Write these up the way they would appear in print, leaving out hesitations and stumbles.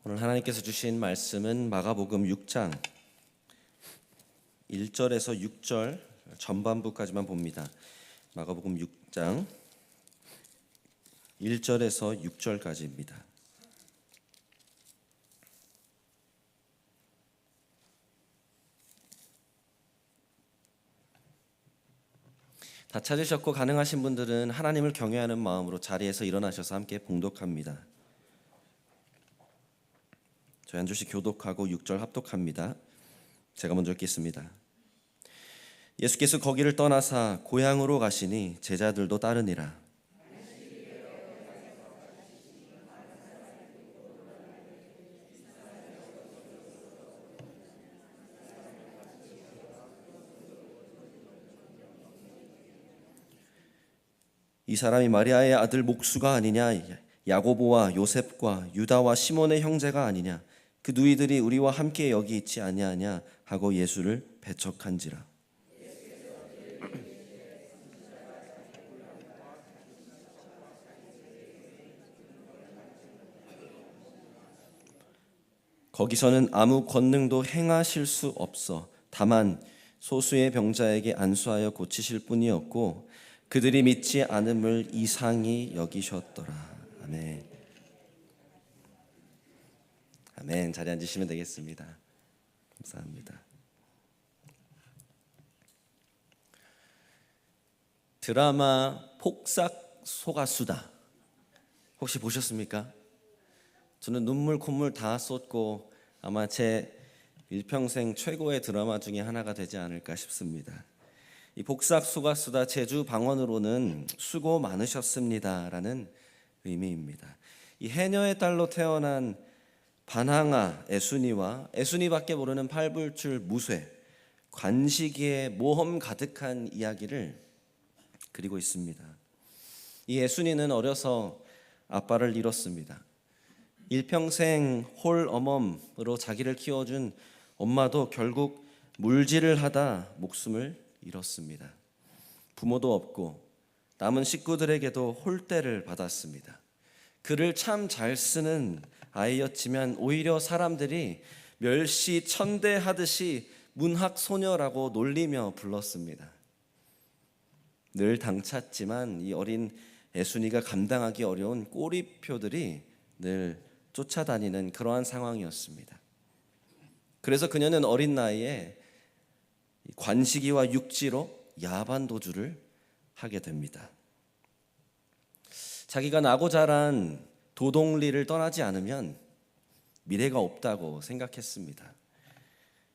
오늘 하나님께서 주신 말씀은 마가복음 6장 1절에서 6절 전반부까지만 봅니다. 마가복음 6장 1절에서 6절까지입니다. 다 찾으셨고 가능하신 분들은 하나님을 경외하는 마음으로 자리에서 일어나셔서 함께 봉독합니다. 저희 한 줄씩 교독하고 6절 합독합니다. 제가 먼저 읽겠습니다. 예수께서 거기를 떠나사 고향으로 가시니 제자들도 따르니라. 이 사람이 마리아의 아들 목수가 아니냐, 야고보와 요셉과 유다와 시몬의 형제가 아니냐, 그 누이들이 우리와 함께 여기 있지 아니하냐 하고 예수를 배척한지라. 거기서는 아무 권능도 행하실 수 없어 다만 소수의 병자에게 안수하여 고치실 뿐이었고 그들이 믿지 않음을 이상히 여기셨더라. 아멘. 아멘. 자리에 앉으시면 되겠습니다. 감사합니다. 드라마 폭삭 속았수다 혹시 보셨습니까? 저는 눈물 콧물 다 쏟고 아마 제 일평생 최고의 드라마 중에 하나가 되지 않을까 싶습니다. 이 복삭 속았수다 제주 방언으로는 수고 많으셨습니다라는 의미입니다. 이 해녀의 딸로 태어난 반항아 애순이와 애순이밖에 모르는 팔불출 무쇠 관식이의 모험 가득한 이야기를 그리고 있습니다. 이 애순이는 어려서 아빠를 잃었습니다. 일평생 홀어멈으로 자기를 키워준 엄마도 결국 물질을 하다 목숨을 잃었습니다. 부모도 없고 남은 식구들에게도 홀대를 받았습니다. 글을 참 잘 쓰는 아이였지만 오히려 사람들이 멸시천대하듯이 문학소녀라고 놀리며 불렀습니다. 늘 당찼지만 이 어린 애순이가 감당하기 어려운 꼬리표들이 늘 쫓아다니는 그러한 상황이었습니다. 그래서 그녀는 어린 나이에 관식이와 육지로 야반 도주를 하게 됩니다. 자기가 나고 자란 도동리를 떠나지 않으면 미래가 없다고 생각했습니다.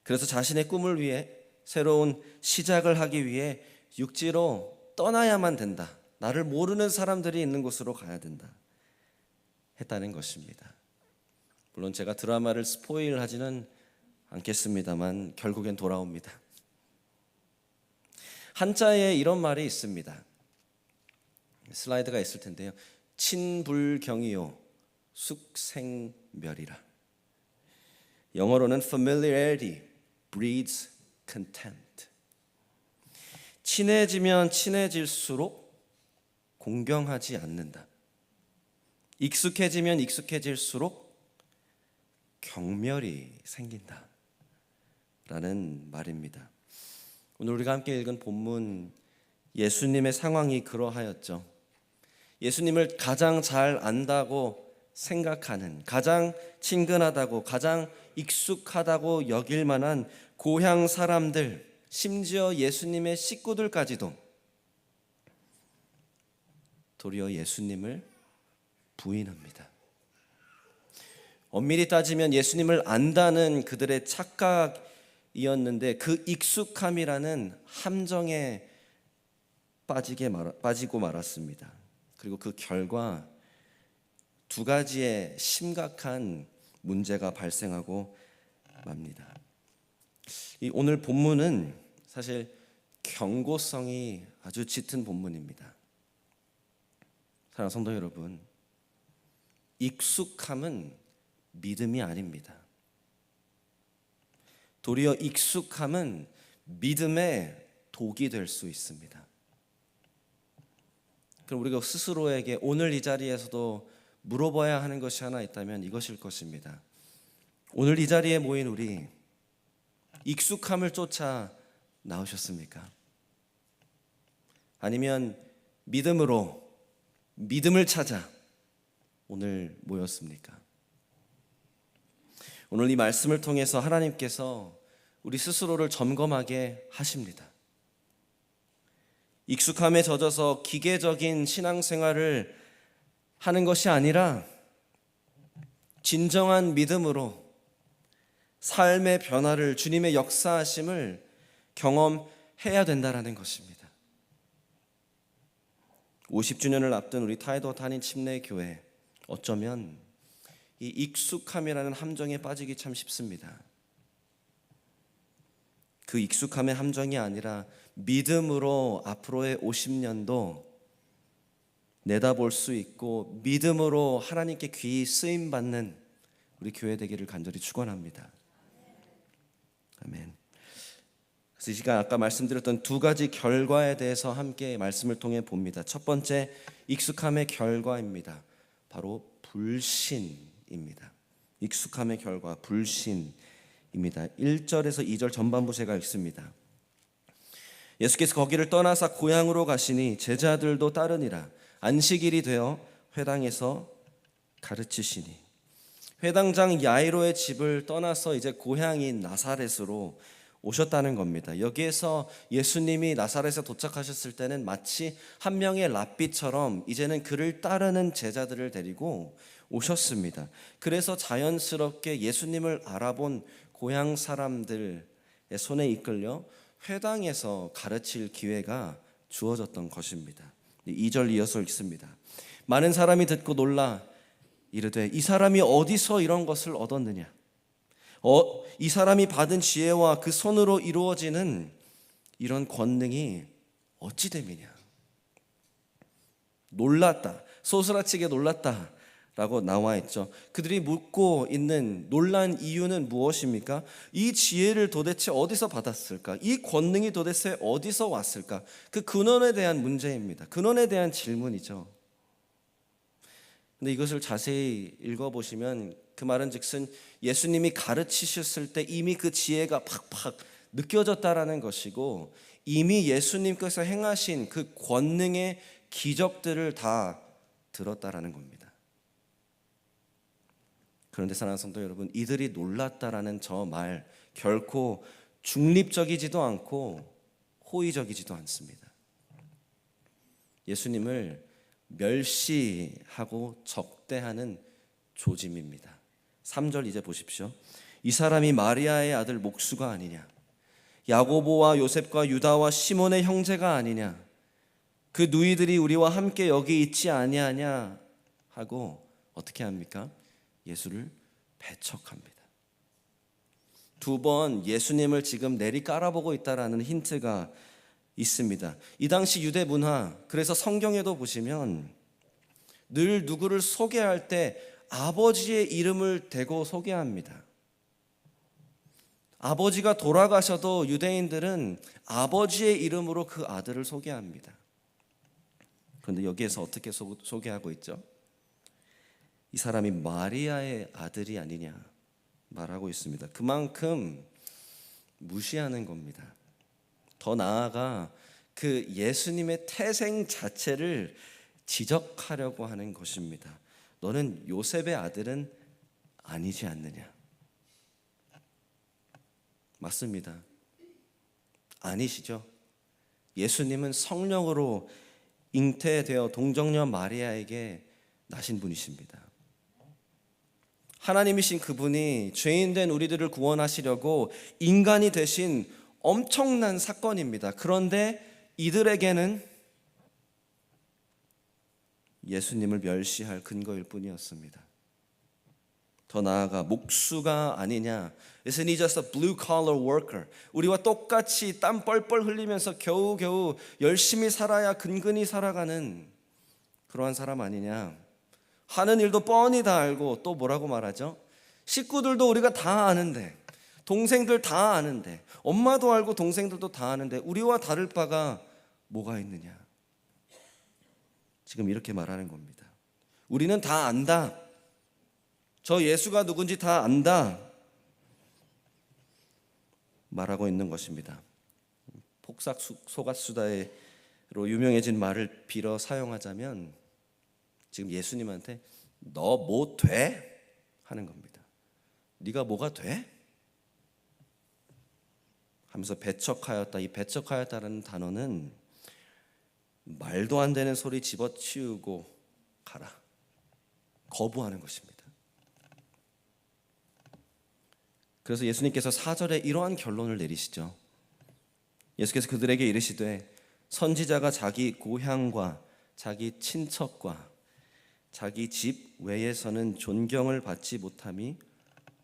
그래서 자신의 꿈을 위해 새로운 시작을 하기 위해 육지로 떠나야만 된다. 나를 모르는 사람들이 있는 곳으로 가야 된다. 했다는 것입니다. 물론 제가 드라마를 스포일하지는 않겠습니다만 결국엔 돌아옵니다. 한자에 이런 말이 있습니다. 슬라이드가 있을 텐데요. 친불경이요 숙생멸이라. 영어로는 familiarity breeds contempt. 친해지면 친해질수록 공경하지 않는다. 익숙해지면 익숙해질수록 경멸이 생긴다 라는 말입니다. 오늘 우리가 함께 읽은 본문 예수님의 상황이 그러하였죠. 예수님을 가장 잘 안다고 생각하는, 가장 친근하다고, 가장 익숙하다고 여길 만한 고향 사람들, 심지어 예수님의 식구들까지도 도리어 예수님을 부인합니다. 엄밀히 따지면 예수님을 안다는 그들의 착각이었는데 그 익숙함이라는 함정에 빠지고 말았습니다. 그리고 그 결과 두 가지의 심각한 문제가 발생하고 맙니다. 이 오늘 본문은 사실 경고성이 아주 짙은 본문입니다. 사랑하는 성도 여러분, 익숙함은 믿음이 아닙니다. 도리어 익숙함은 믿음의 독이 될 수 있습니다. 그럼 우리가 스스로에게 오늘 이 자리에서도 물어봐야 하는 것이 하나 있다면 이것일 것입니다. 오늘 이 자리에 모인 우리 익숙함을 쫓아 나오셨습니까? 아니면 믿음을 찾아 오늘 모였습니까? 오늘 이 말씀을 통해서 하나님께서 우리 스스로를 점검하게 하십니다. 익숙함에 젖어서 기계적인 신앙생활을 하는 것이 아니라 진정한 믿음으로 삶의 변화를, 주님의 역사하심을 경험해야 된다는 것입니다. 50주년을 앞둔 우리 타이더 탄인 침례교회, 어쩌면 이 익숙함이라는 함정에 빠지기 참 쉽습니다. 그 익숙함의 함정이 아니라 믿음으로 앞으로의 50년도 내다볼 수 있고 믿음으로 하나님께 귀히 쓰임받는 우리 교회 되기를 간절히 축원합니다. 아멘. 그래서 이 시간 아까 말씀드렸던 두 가지 결과에 대해서 함께 말씀을 통해 봅니다. 첫 번째, 익숙함의 결과입니다. 바로 불신입니다. 익숙함의 결과, 불신입니다. 1절에서 2절 전반부 제가 읽습니다. 예수께서 거기를 떠나사 고향으로 가시니 제자들도 따르니라. 안식일이 되어 회당에서 가르치시니. 회당장 야이로의 집을 떠나서 이제 고향인 나사렛으로 오셨다는 겁니다. 여기에서 예수님이 나사렛에 도착하셨을 때는 마치 한 명의 랍비처럼 이제는 그를 따르는 제자들을 데리고 오셨습니다. 그래서 자연스럽게 예수님을 알아본 고향 사람들의 손에 이끌려 회당에서 가르칠 기회가 주어졌던 것입니다. 2절 이어서 읽습니다. 많은 사람이 듣고 놀라 이르되 이 사람이 어디서 이런 것을 얻었느냐? 이 사람이 받은 지혜와 그 손으로 이루어지는 이런 권능이 어찌 됨이냐? 놀랐다, 소스라치게 놀랐다 라고 나와 있죠. 그들이 묻고 있는 놀란 이유는 무엇입니까? 이 지혜를 도대체 어디서 받았을까? 이 권능이 도대체 어디서 왔을까? 그 근원에 대한 문제입니다. 근원에 대한 질문이죠. 근데 이것을 자세히 읽어보시면 그 말은 즉슨 예수님이 가르치셨을 때 이미 그 지혜가 팍팍 느껴졌다라는 것이고, 이미 예수님께서 행하신 그 권능의 기적들을 다 들었다라는 겁니다. 그런데 사랑하는 성도 여러분, 이들이 놀랐다라는 저 말 결코 중립적이지도 않고 호의적이지도 않습니다. 예수님을 멸시하고 적대하는 조짐입니다. 3절 이제 보십시오. 이 사람이 마리아의 아들 목수가 아니냐? 야고보와 요셉과 유다와 시몬의 형제가 아니냐? 그 누이들이 우리와 함께 여기 있지 아니하냐? 하고 어떻게 합니까? 예수를 배척합니다. 두 번 예수님을 지금 내리 깔아보고 있다라는 힌트가 있습니다. 이 당시 유대 문화, 그래서 성경에도 보시면 늘 누구를 소개할 때 아버지의 이름을 대고 소개합니다. 아버지가 돌아가셔도 유대인들은 아버지의 이름으로 그 아들을 소개합니다. 그런데 여기에서 어떻게 소개하고 있죠? 이 사람이 마리아의 아들이 아니냐 말하고 있습니다. 그만큼 무시하는 겁니다. 더 나아가 그 예수님의 태생 자체를 지적하려고 하는 것입니다. 너는 요셉의 아들은 아니지 않느냐? 맞습니다. 아니시죠? 예수님은 성령으로 잉태되어 동정녀 마리아에게 나신 분이십니다. 하나님이신 그분이 죄인된 우리들을 구원하시려고 인간이 되신 엄청난 사건입니다. 그런데 이들에게는 예수님을 멸시할 근거일 뿐이었습니다. 더 나아가 목수가 아니냐, Isn't he just a blue collar worker? 우리와 똑같이 땀 뻘뻘 흘리면서 겨우겨우 열심히 살아야 근근히 살아가는 그러한 사람 아니냐, 하는 일도 뻔히 다 알고 또 뭐라고 말하죠? 식구들도 우리가 다 아는데, 동생들 다 아는데, 엄마도 알고 동생들도 다 아는데 우리와 다를 바가 뭐가 있느냐? 지금 이렇게 말하는 겁니다. 우리는 다 안다. 저 예수가 누군지 다 안다. 말하고 있는 것입니다. 폭삭 속았수다로 유명해진 말을 빌어 사용하자면 지금 예수님한테 너 뭐 돼? 하는 겁니다. 네가 뭐가 돼? 하면서 배척하였다. 이 배척하였다라는 단어는 말도 안 되는 소리 집어치우고 가라. 거부하는 것입니다. 그래서 예수님께서 4절에 이러한 결론을 내리시죠. 예수께서 그들에게 이르시되 선지자가 자기 고향과 자기 친척과 자기 집 외에서는 존경을 받지 못함이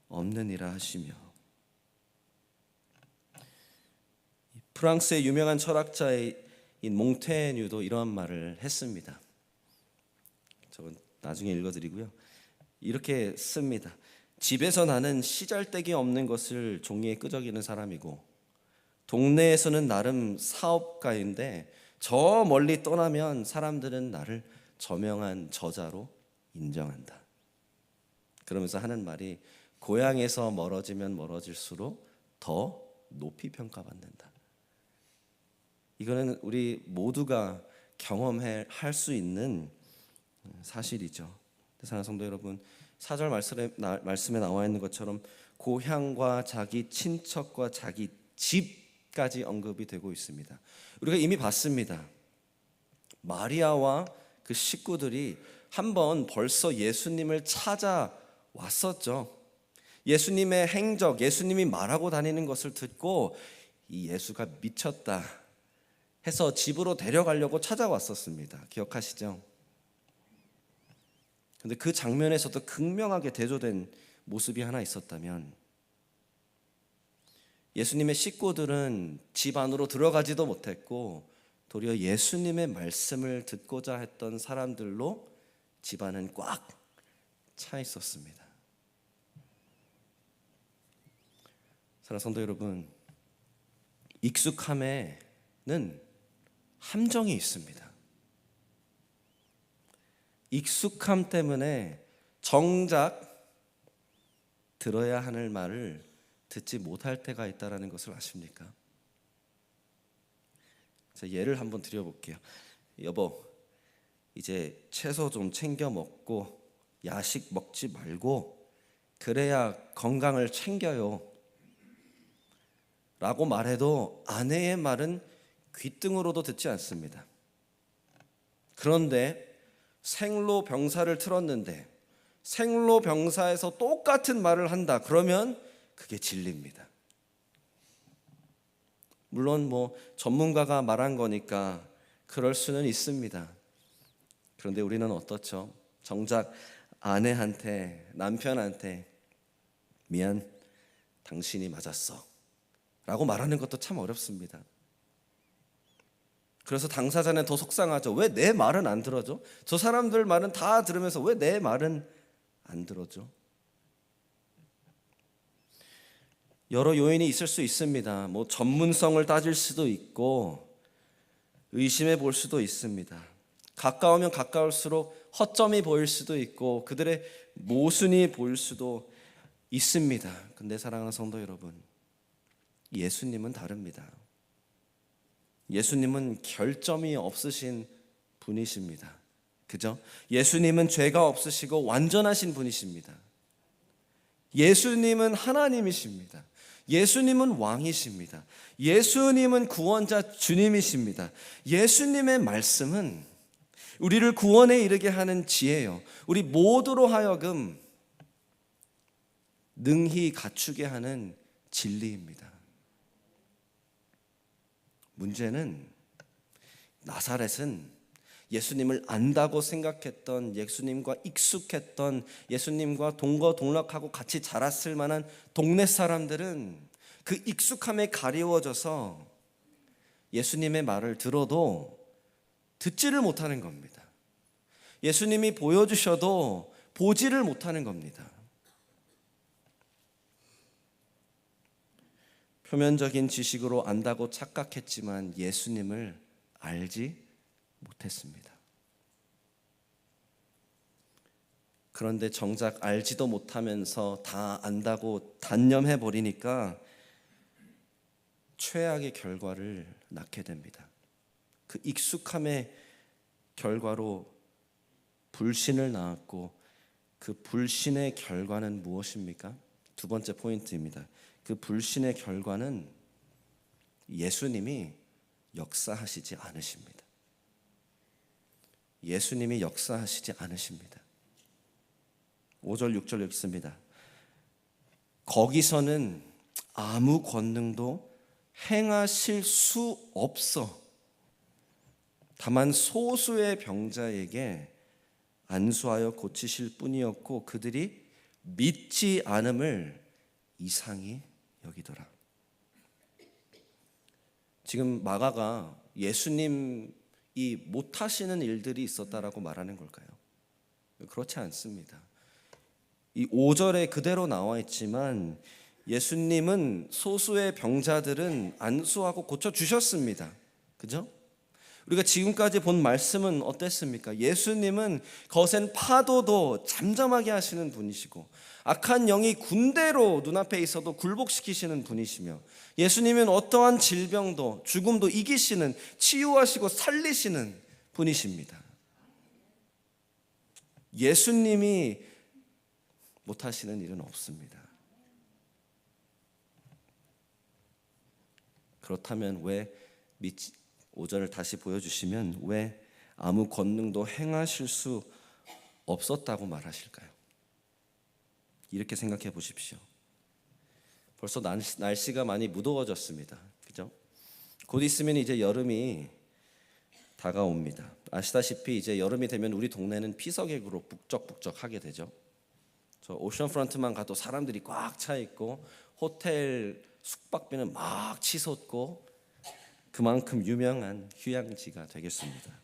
없느니라 하시며, 프랑스의 유명한 철학자인 몽테뉴도 이러한 말을 했습니다. 저건 나중에 읽어드리고요. 이렇게 씁니다. 집에서 나는 시잘데기 없는 것을 종이에 끄적이는 사람이고 동네에서는 나름 사업가인데 저 멀리 떠나면 사람들은 나를 저명한 저자로 인정한다. 그러면서 하는 말이 고향에서 멀어지면 멀어질수록 더 높이 평가받는다. 이거는 우리 모두가 경험할 수 있는 사실이죠. 사랑하는 성도 여러분, 4절 말씀에 나와 있는 것처럼 고향과 자기 친척과 자기 집까지 언급이 되고 있습니다. 우리가 이미 봤습니다. 마리아와 그 식구들이 한번 벌써 예수님을 찾아왔었죠. 예수님의 행적, 예수님이 말하고 다니는 것을 듣고 이 예수가 미쳤다 해서 집으로 데려가려고 찾아왔었습니다. 기억하시죠? 근데 그 장면에서도 극명하게 대조된 모습이 하나 있었다면, 예수님의 식구들은 집 안으로 들어가지도 못했고 도리어 예수님의 말씀을 듣고자 했던 사람들로 집안은 꽉 차 있었습니다. 사랑하는 성도 여러분, 익숙함에는 함정이 있습니다. 익숙함 때문에 정작 들어야 하는 말을 듣지 못할 때가 있다는 것을 아십니까? 자, 예를 한번 드려볼게요. 여보, 이제 채소 좀 챙겨 먹고 야식 먹지 말고 그래야 건강을 챙겨요 라고 말해도 아내의 말은 귓등으로도 듣지 않습니다. 그런데 생로병사를 틀었는데 생로병사에서 똑같은 말을 한다. 그러면 그게 진리입니다. 물론 전문가가 말한 거니까 그럴 수는 있습니다. 그런데 우리는 어떻죠? 정작 아내한테, 남편한테 미안, 당신이 맞았어 라고 말하는 것도 참 어렵습니다. 그래서 당사자는 더 속상하죠. 왜 내 말은 안 들어줘? 저 사람들 말은 다 들으면서 왜 내 말은 안 들어줘? 여러 요인이 있을 수 있습니다. 전문성을 따질 수도 있고 의심해 볼 수도 있습니다. 가까우면 가까울수록 허점이 보일 수도 있고 그들의 모순이 보일 수도 있습니다. 근데 사랑하는 성도 여러분, 예수님은 다릅니다. 예수님은 결점이 없으신 분이십니다. 그죠? 예수님은 죄가 없으시고 완전하신 분이십니다. 예수님은 하나님이십니다. 예수님은 왕이십니다. 예수님은 구원자 주님이십니다. 예수님의 말씀은 우리를 구원에 이르게 하는 지혜요, 우리 모두로 하여금 능히 갖추게 하는 진리입니다. 문제는 나사렛은 예수님을 안다고 생각했던, 예수님과 익숙했던, 예수님과 동거동락하고 같이 자랐을 만한 동네 사람들은 그 익숙함에 가리워져서 예수님의 말을 들어도 듣지를 못하는 겁니다. 예수님이 보여주셔도 보지를 못하는 겁니다. 표면적인 지식으로 안다고 착각했지만 예수님을 알지 못했습니다. 그런데 정작 알지도 못하면서 다 안다고 단념해 버리니까 최악의 결과를 낳게 됩니다. 그 익숙함의 결과로 불신을 낳았고 그 불신의 결과는 무엇입니까? 두 번째 포인트입니다. 그 불신의 결과는 예수님이 역사하시지 않으십니다. 예수님이 역사하시지 않으십니다. 5절 6절 읽습니다. 거기서는 아무 권능도 행하실 수 없어 다만 소수의 병자에게 안수하여 고치실 뿐이었고 그들이 믿지 않음을 이상히 여기더라. 지금 마가가 예수님이 못하시는 일들이 있었다라고 말하는 걸까요? 그렇지 않습니다. 이 5절에 그대로 나와 있지만 예수님은 소수의 병자들은 안수하고 고쳐주셨습니다. 그죠? 우리가 지금까지 본 말씀은 어땠습니까? 예수님은 거센 파도도 잠잠하게 하시는 분이시고 악한 영이 군대로 눈앞에 있어도 굴복시키시는 분이시며 예수님은 어떠한 질병도 죽음도 이기시는 치유하시고 살리시는 분이십니다. 예수님이 못하시는 일은 없습니다. 그렇다면 왜 5절을 다시 보여주시면 왜 아무 권능도 행하실 수 없었다고 말하실까요? 이렇게 생각해 보십시오. 벌써 날씨가 많이 무더워졌습니다. 그죠? 곧 있으면 이제 여름이 다가옵니다. 아시다시피 이제 여름이 되면 우리 동네는 피서객으로 북적북적하게 되죠. 저 오션프런트만 가도 사람들이 꽉 차 있고 호텔 숙박비는 막 치솟고 그만큼 유명한 휴양지가 되겠습니다.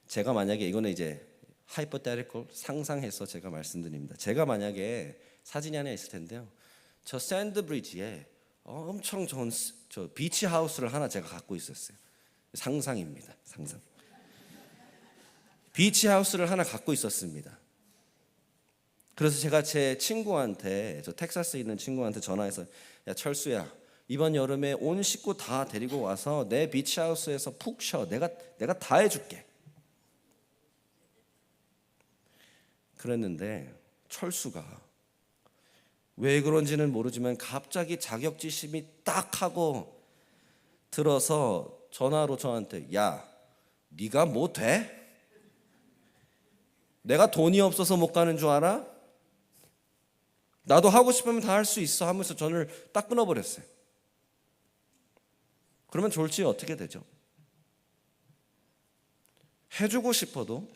제가 만약에 이거는 이제 하이포테티컬 상상해서 제가 말씀드립니다. 제가 만약에 사진이 하나 있을 텐데요. 저 샌드 브리지에 엄청 좋은 저 비치 하우스를 하나 제가 갖고 있었어요. 상상입니다. 상상. 비치 하우스를 하나 갖고 있었습니다. 그래서 제가 제 친구한테 저 텍사스에 있는 친구한테 전화해서 야 철수야 이번 여름에 온 식구 다 데리고 와서 내 비치하우스에서 푹 쉬어. 내가 다 해줄게. 그랬는데 철수가 왜 그런지는 모르지만 갑자기 자격지심이 딱 하고 들어서 전화로 저한테 야 네가 뭐 돼? 내가 돈이 없어서 못 가는 줄 알아? 나도 하고 싶으면 다 할 수 있어 하면서 전화를 딱 끊어버렸어요. 그러면 졸지에 어떻게 되죠? 해주고 싶어도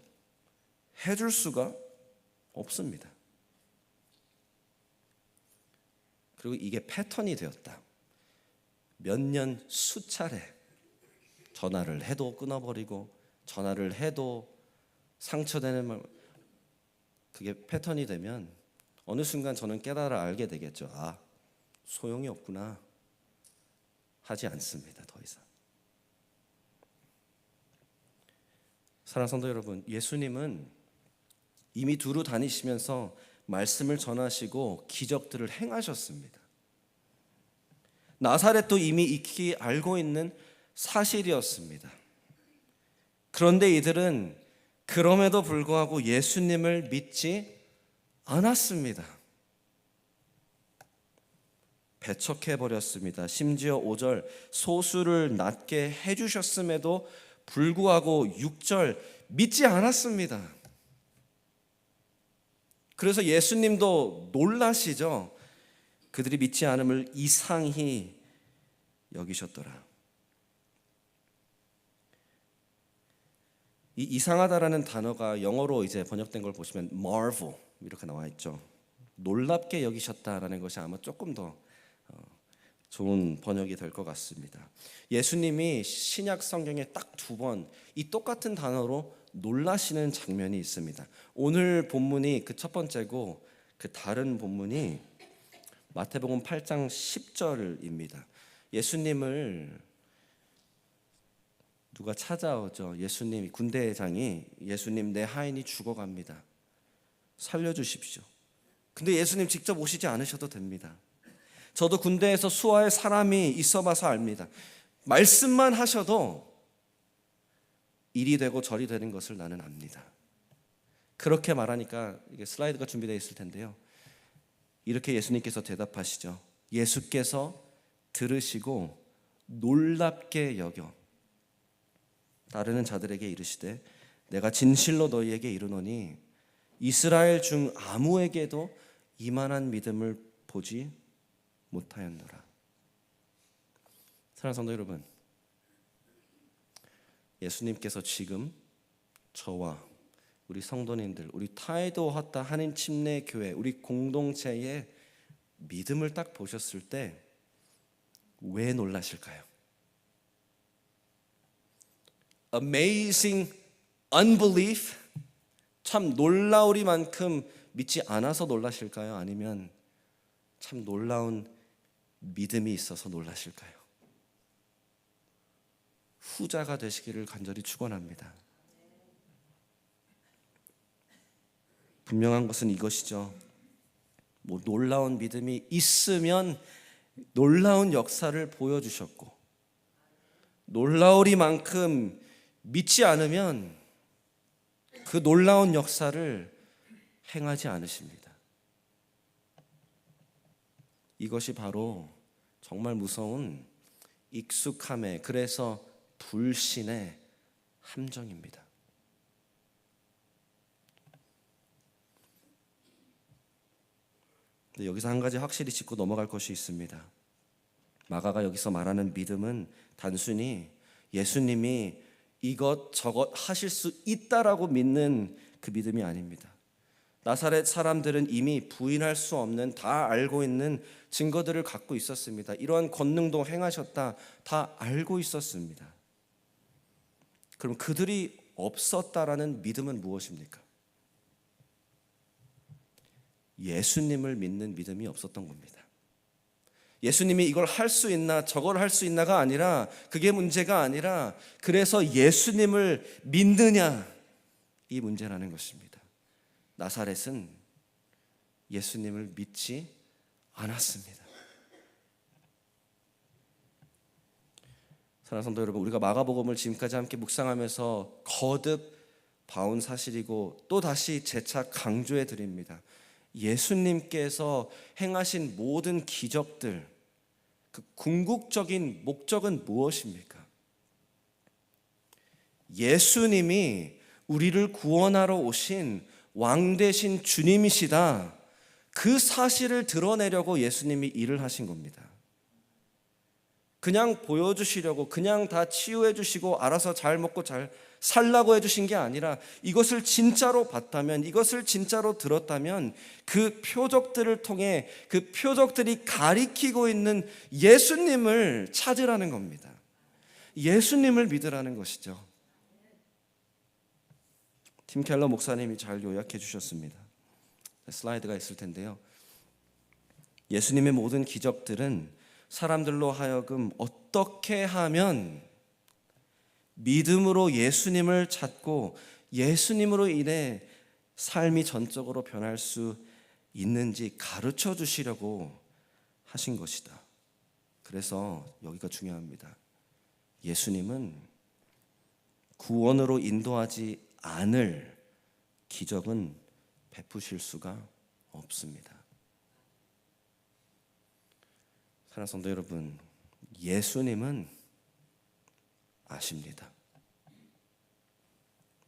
해줄 수가 없습니다. 그리고 이게 패턴이 되었다. 몇 년 수차례 전화를 해도 끊어버리고 전화를 해도 상처되는 말, 그게 패턴이 되면 어느 순간 저는 깨달아 알게 되겠죠. 아, 소용이 없구나. 하지 않습니다. 더 이상. 사랑하는 성도 여러분, 예수님은 이미 두루 다니시면서 말씀을 전하시고 기적들을 행하셨습니다. 나사렛도 이미 익히 알고 있는 사실이었습니다. 그런데 이들은 그럼에도 불구하고 예수님을 믿지 않았습니다. 배척해버렸습니다. 심지어 5절 소수를 낫게 해주셨음에도 불구하고 6절 믿지 않았습니다. 그래서 예수님도 놀라시죠. 그들이 믿지 않음을 이상히 여기셨더라. 이 이상하다라는 단어가 영어로 이제 번역된 걸 보시면 marvel 이렇게 나와 있죠. 놀랍게 여기셨다라는 것이 아마 조금 더 좋은 번역이 될 것 같습니다. 예수님이 신약 성경에 딱 2번 이 똑같은 단어로 놀라시는 장면이 있습니다. 오늘 본문이 그 첫 번째고 그 다른 본문이 마태복음 8장 10절입니다. 예수님을 누가 찾아오죠. 예수님이 군대장이 예수님 내 하인이 죽어갑니다. 살려주십시오. 근데 예수님 직접 오시지 않으셔도 됩니다. 저도 군대에서 수하에 사람이 있어봐서 압니다. 말씀만 하셔도 일이 되고 절이 되는 것을 나는 압니다. 그렇게 말하니까 이게 슬라이드가 준비되어 있을 텐데요. 이렇게 예수님께서 대답하시죠. 예수께서 들으시고 놀랍게 여겨 따르는 자들에게 이르시되 내가 진실로 너희에게 이르노니 이스라엘 중 아무에게도 이만한 믿음을 보지 못하였노라. 사랑하는 성도 여러분, 예수님께서 지금 저와 우리 성도님들, 우리 타이도 화타 한인 침례 교회, 우리 공동체의 믿음을 딱 보셨을 때 왜 놀라실까요? Amazing unbelief, 참 놀라우리만큼 믿지 않아서 놀라실까요? 아니면 참 놀라운 믿음이 있어서 놀라실까요? 후자가 되시기를 간절히 축원합니다. 분명한 것은 이것이죠. 놀라운 믿음이 있으면 놀라운 역사를 보여주셨고, 놀라우리만큼 믿지 않으면 그 놀라운 역사를 행하지 않으십니다. 이것이 바로 정말 무서운 익숙함의, 그래서 불신의 함정입니다. 여기서 한 가지 확실히 짚고 넘어갈 것이 있습니다. 마가가 여기서 말하는 믿음은 단순히 예수님이 이것 저것 하실 수 있다라고 믿는 그 믿음이 아닙니다. 나사렛 사람들은 이미 부인할 수 없는, 다 알고 있는 증거들을 갖고 있었습니다. 이러한 권능도 행하셨다, 다 알고 있었습니다. 그럼 그들이 없었다라는 믿음은 무엇입니까? 예수님을 믿는 믿음이 없었던 겁니다. 예수님이 이걸 할 수 있나 저걸 할 수 있나가 아니라, 그게 문제가 아니라, 그래서 예수님을 믿느냐, 이 문제라는 것입니다. 나사렛은 예수님을 믿지 않았습니다. 사랑하는 성도 여러분, 우리가 마가복음을 지금까지 함께 묵상하면서 거듭 봐온 사실이고 또 다시 재차 강조해 드립니다. 예수님께서 행하신 모든 기적들, 그 궁극적인 목적은 무엇입니까? 예수님이 우리를 구원하러 오신 왕 되신 주님이시다, 그 사실을 드러내려고 예수님이 일을 하신 겁니다. 그냥 보여주시려고, 그냥 다 치유해 주시고 알아서 잘 먹고 잘 살라고 해주신 게 아니라, 이것을 진짜로 봤다면, 이것을 진짜로 들었다면 그 표적들을 통해 그 표적들이 가리키고 있는 예수님을 찾으라는 겁니다. 예수님을 믿으라는 것이죠. 팀 켈러 목사님이 잘 요약해 주셨습니다. 슬라이드가 있을 텐데요. 예수님의 모든 기적들은 사람들로 하여금 어떻게 하면 믿음으로 예수님을 찾고 예수님으로 인해 삶이 전적으로 변할 수 있는지 가르쳐 주시려고 하신 것이다. 그래서 여기가 중요합니다. 예수님은 구원으로 인도하지 않을 기적은 베푸실 수가 없습니다. 사랑하는 성도 여러분, 예수님은 아십니다.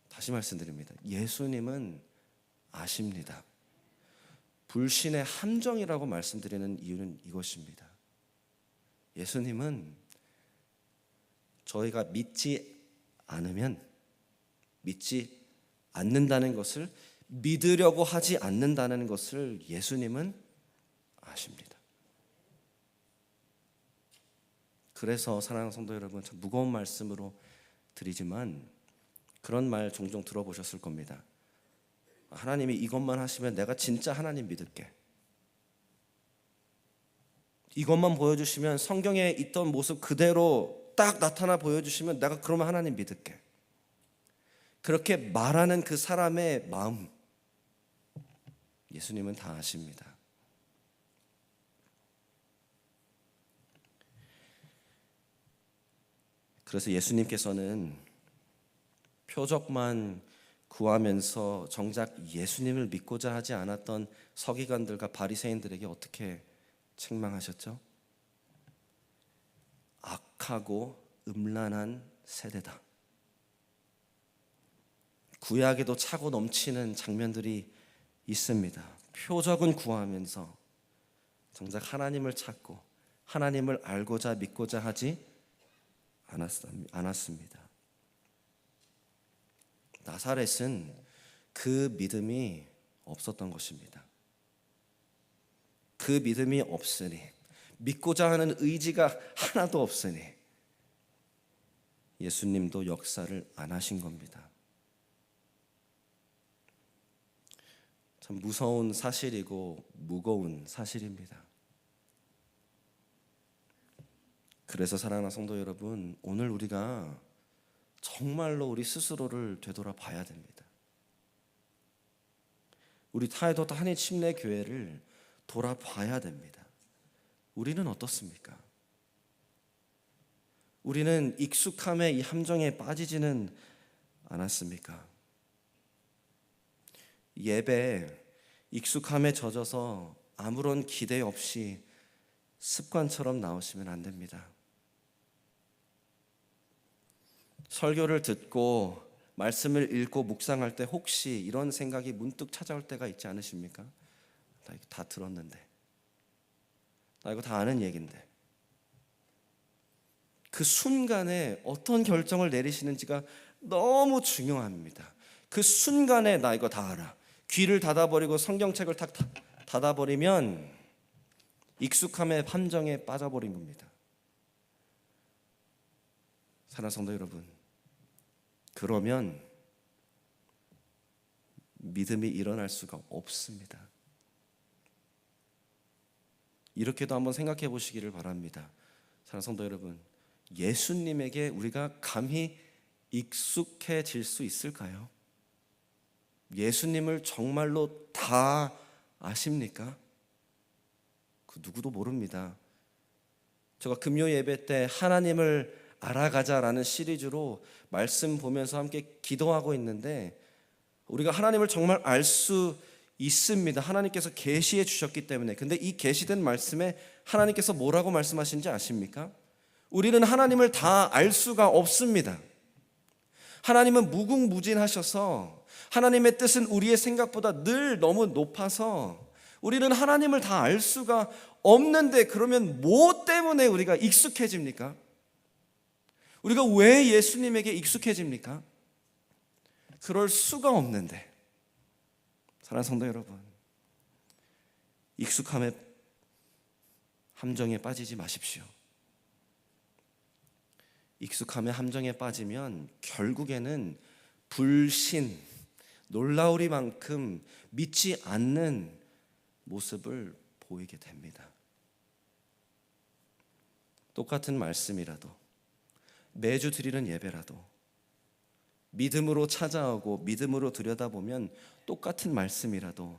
다시 말씀드립니다. 예수님은 아십니다. 불신의 함정이라고 말씀드리는 이유는 이것입니다. 예수님은 저희가 믿지 않으면, 믿지 않는다는 것을, 믿으려고 하지 않는다는 것을 예수님은 아십니다. 그래서 사랑하는 성도 여러분, 참 무거운 말씀으로 드리지만 그런 말 종종 들어보셨을 겁니다. 하나님이 이것만 하시면 내가 진짜 하나님 믿을게. 이것만 보여주시면, 성경에 있던 모습 그대로 딱 나타나 보여주시면 내가 그러면 하나님 믿을게. 그렇게 말하는 그 사람의 마음, 예수님은 다 아십니다. 그래서 예수님께서는 표적만 구하면서 정작 예수님을 믿고자 하지 않았던 서기관들과 바리새인들에게 어떻게 책망하셨죠? 악하고 음란한 세대다. 구약에도 차고 넘치는 장면들이 있습니다. 표적은 구하면서 정작 하나님을 찾고 하나님을 알고자 믿고자 하지 않았습니다. 나사렛은 그 믿음이 없었던 것입니다. 그 믿음이 없으니, 믿고자 하는 의지가 하나도 없으니 예수님도 역사를 안 하신 겁니다. 참 무서운 사실이고 무거운 사실입니다. 그래서 사랑하는 성도 여러분, 오늘 우리가 정말로 우리 스스로를 되돌아 봐야 됩니다. 우리 타이도트 한인 침례 교회를 돌아봐야 됩니다. 우리는 어떻습니까? 우리는 익숙함의 이 함정에 빠지지는 않았습니까? 예배에 익숙함에 젖어서 아무런 기대 없이 습관처럼 나오시면 안 됩니다. 설교를 듣고 말씀을 읽고 묵상할 때 혹시 이런 생각이 문득 찾아올 때가 있지 않으십니까? 나 이거 다 들었는데, 나 이거 다 아는 얘긴데. 그 순간에 어떤 결정을 내리시는지가 너무 중요합니다. 그 순간에 나 이거 다 알아. 귀를 닫아버리고 성경책을 탁 닫아버리면 익숙함의 함정에 빠져버린 겁니다. 사랑하는 성도 여러분, 그러면 믿음이 일어날 수가 없습니다. 이렇게도 한번 생각해 보시기를 바랍니다. 사랑하는 성도 여러분, 예수님에게 우리가 감히 익숙해질 수 있을까요? 예수님을 정말로 다 아십니까? 그 누구도 모릅니다. 제가 금요 예배 때 하나님을 알아가자라는 시리즈로 말씀 보면서 함께 기도하고 있는데, 우리가 하나님을 정말 알 수 있습니다. 하나님께서 계시해 주셨기 때문에. 근데 이 계시된 말씀에 하나님께서 뭐라고 말씀하신지 아십니까? 우리는 하나님을 다 알 수가 없습니다. 하나님은 무궁무진하셔서 하나님의 뜻은 우리의 생각보다 늘 너무 높아서 우리는 하나님을 다 알 수가 없는데, 그러면 뭐 때문에 우리가 익숙해집니까? 우리가 왜 예수님에게 익숙해집니까? 그럴 수가 없는데. 사랑하는 성도 여러분, 익숙함의 함정에 빠지지 마십시오. 익숙함의 함정에 빠지면 결국에는 불신, 놀라우리만큼 믿지 않는 모습을 보이게 됩니다. 똑같은 말씀이라도, 매주 드리는 예배라도 믿음으로 찾아오고 믿음으로 들여다보면 똑같은 말씀이라도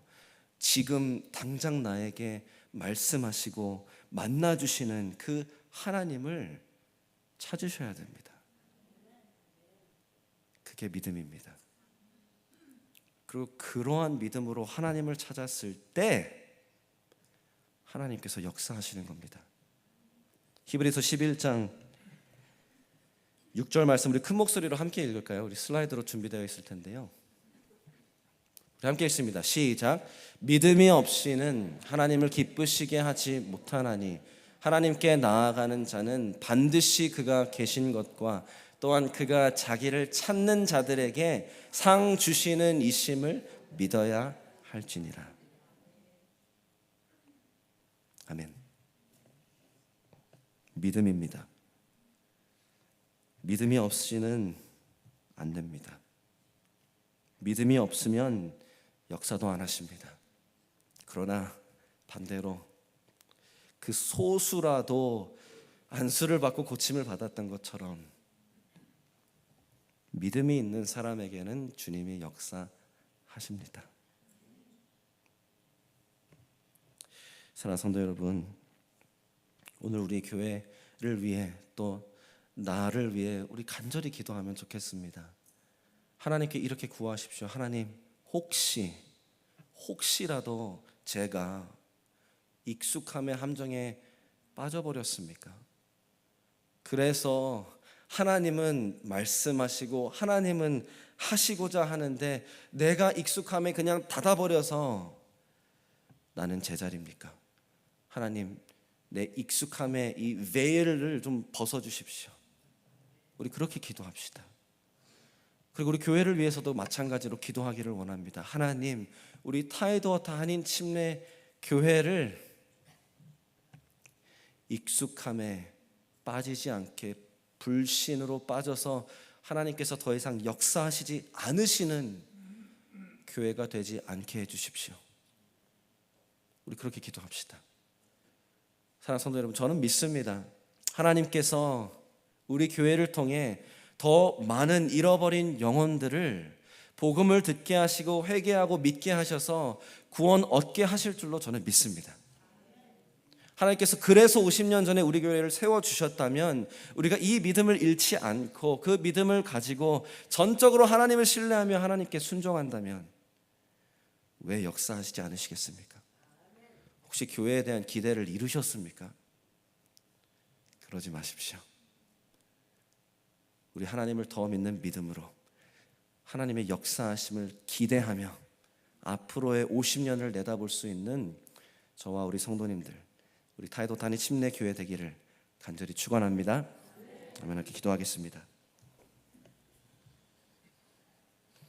지금 당장 나에게 말씀하시고 만나주시는 그 하나님을 찾으셔야 됩니다. 그게 믿음입니다. 그리고 그러한 믿음으로 하나님을 찾았을 때 하나님께서 역사하시는 겁니다. 히브리서 11장 6절 말씀 우리 큰 목소리로 함께 읽을까요? 우리 슬라이드로 준비되어 있을 텐데요. 우리 함께 읽습니다. 시작. 믿음이 없이는 하나님을 기쁘시게 하지 못하나니 하나님께 나아가는 자는 반드시 그가 계신 것과 또한 그가 자기를 찾는 자들에게 상 주시는 이심을 믿어야 할지니라. 아멘. 믿음입니다. 믿음이 없이는 안 됩니다. 믿음이 없으면 역사도 안 하십니다. 그러나 반대로 그 소수라도 안수를 받고 고침을 받았던 것처럼 믿음이 있는 사람에게는 주님이 역사하십니다. 사랑하는 성도 여러분, 오늘 우리 교회를 위해 또 나를 위해 우리 간절히 기도하면 좋겠습니다. 하나님께 이렇게 구하십시오. 하나님, 혹시라도 제가 익숙함의 함정에 빠져버렸습니까? 그래서 하나님은 말씀하시고 하나님은 하시고자 하는데 내가 익숙함에 그냥 닫아버려서 나는 제자리입니까? 하나님, 내 익숙함의 이 베일을 좀 벗어주십시오. 우리 그렇게 기도합시다. 그리고 우리 교회를 위해서도 마찬가지로 기도하기를 원합니다. 하나님, 우리 타이도어 타한인 침례 교회를 익숙함에 빠지지 않게 불신으로 빠져서 하나님께서 더 이상 역사하시지 않으시는 교회가 되지 않게 해주십시오. 우리 그렇게 기도합시다. 사랑하는 성도 여러분, 저는 믿습니다. 하나님께서 우리 교회를 통해 더 많은 잃어버린 영혼들을 복음을 듣게 하시고 회개하고 믿게 하셔서 구원 얻게 하실 줄로 저는 믿습니다. 하나님께서 그래서 50년 전에 우리 교회를 세워주셨다면 우리가 이 믿음을 잃지 않고 그 믿음을 가지고 전적으로 하나님을 신뢰하며 하나님께 순종한다면 왜 역사하시지 않으시겠습니까? 혹시 교회에 대한 기대를 이루셨습니까? 그러지 마십시오. 우리 하나님을 더 믿는 믿음으로 하나님의 역사하심을 기대하며 앞으로의 50년을 내다볼 수 있는 저와 우리 성도님들, 우리 타이도 단위 침례 교회 되기를 간절히 축원합니다. 아멘. 이렇게 기도하겠습니다.